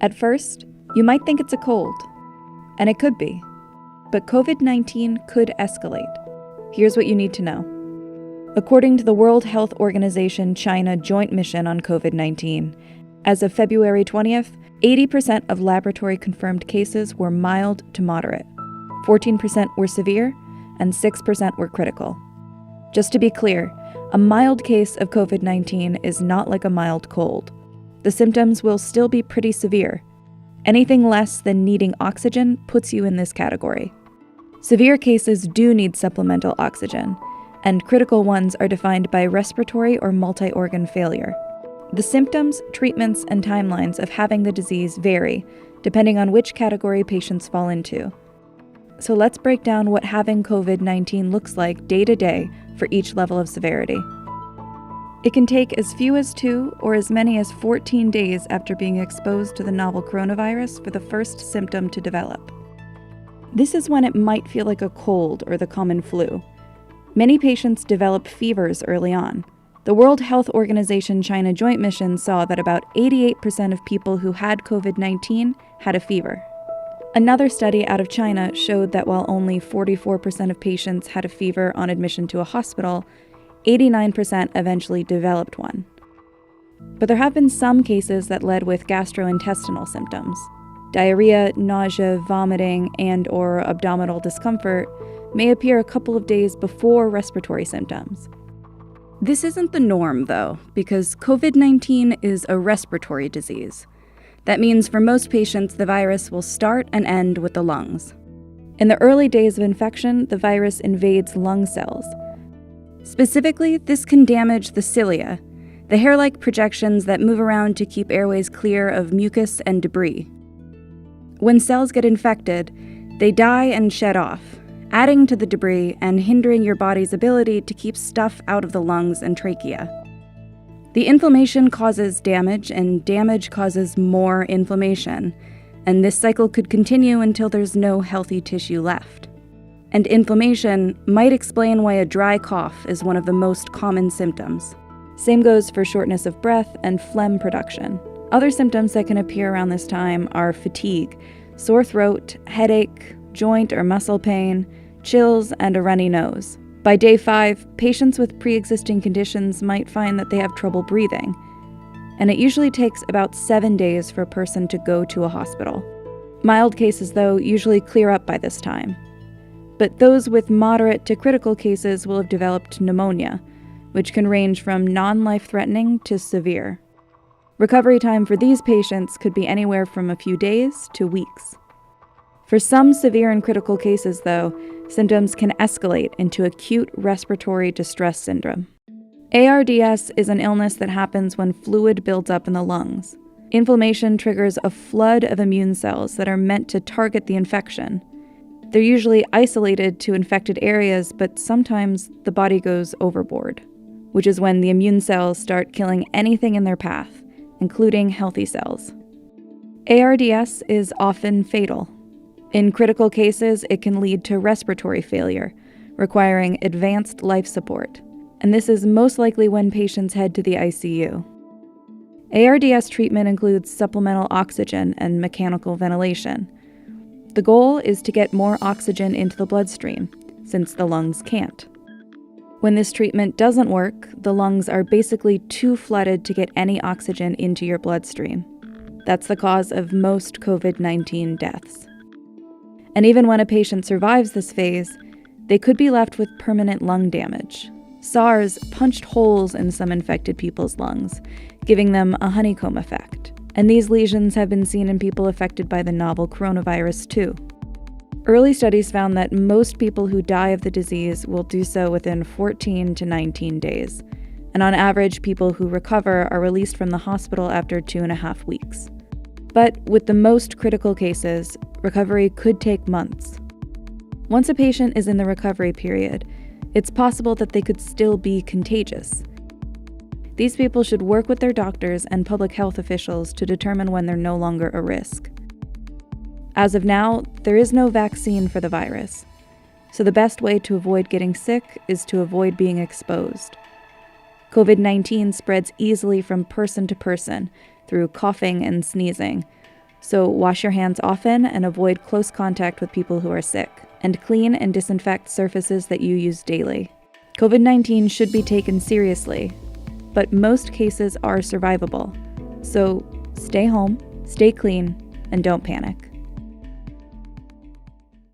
At first, you might think it's a cold, and it could be, but COVID-19 could escalate. Here's what you need to know. According to the World Health Organization China Joint Mission on COVID-19, as of February 20th, 80% of laboratory-confirmed cases were mild to moderate, 14% were severe, and 6% were critical. Just to be clear, a mild case of COVID-19 is not like a mild cold. The symptoms will still be pretty severe. Anything less than needing oxygen puts you in this category. Severe cases do need supplemental oxygen, and critical ones are defined by respiratory or multi-organ failure. The symptoms, treatments, and timelines of having the disease vary, depending on which category patients fall into. So let's break down what having COVID-19 looks like day to day for each level of severity. It can take as few as 2 or as many as 14 days after being exposed to the novel coronavirus for the first symptom to develop. This is when it might feel like a cold or the common flu. Many patients develop fevers early on. The World Health Organization China Joint Mission saw that about 88% of people who had COVID-19 had a fever. Another study out of China showed that while only 44% of patients had a fever on admission to a hospital, 89% eventually developed one. But there have been some cases that led with gastrointestinal symptoms. Diarrhea, nausea, vomiting, and/or abdominal discomfort may appear a couple of days before respiratory symptoms. This isn't the norm, though, because COVID-19 is a respiratory disease. That means for most patients, the virus will start and end with the lungs. In the early days of infection, the virus invades lung cells. Specifically, this can damage the cilia, the hair-like projections that move around to keep airways clear of mucus and debris. When cells get infected, they die and shed off, adding to the debris and hindering your body's ability to keep stuff out of the lungs and trachea. The inflammation causes damage, and damage causes more inflammation, and this cycle could continue until there's no healthy tissue left. And inflammation might explain why a dry cough is one of the most common symptoms. Same goes for shortness of breath and phlegm production. Other symptoms that can appear around this time are fatigue, sore throat, headache, joint or muscle pain, chills, and a runny nose. By day 5, patients with pre-existing conditions might find that they have trouble breathing, and it usually takes about 7 days for a person to go to a hospital. Mild cases, though, usually clear up by this time. But those with moderate to critical cases will have developed pneumonia, which can range from non-life-threatening to severe. Recovery time for these patients could be anywhere from a few days to weeks. For some severe and critical cases, though, symptoms can escalate into acute respiratory distress syndrome. ARDS is an illness that happens when fluid builds up in the lungs. Inflammation triggers a flood of immune cells that are meant to target the infection. They're usually isolated to infected areas, but sometimes the body goes overboard, which is when the immune cells start killing anything in their path, including healthy cells. ARDS is often fatal. In critical cases, it can lead to respiratory failure, requiring advanced life support, and this is most likely when patients head to the ICU. ARDS treatment includes supplemental oxygen and mechanical ventilation. The goal is to get more oxygen into the bloodstream, since the lungs can't. When this treatment doesn't work, the lungs are basically too flooded to get any oxygen into your bloodstream. That's the cause of most COVID-19 deaths. And even when a patient survives this phase, they could be left with permanent lung damage. SARS punched holes in some infected people's lungs, giving them a honeycomb effect. And these lesions have been seen in people affected by the novel coronavirus too. Early studies found that most people who die of the disease will do so within 14 to 19 days. And on average, people who recover are released from the hospital after 2.5 weeks. But with the most critical cases, recovery could take months. Once a patient is in the recovery period, it's possible that they could still be contagious. These people should work with their doctors and public health officials to determine when they're no longer a risk. As of now, there is no vaccine for the virus, so the best way to avoid getting sick is to avoid being exposed. COVID-19 spreads easily from person to person through coughing and sneezing, So wash your hands often and avoid close contact with people who are sick. And clean and disinfect surfaces that you use daily. COVID-19 should be taken seriously, but most cases are survivable. So stay home, stay clean, and don't panic.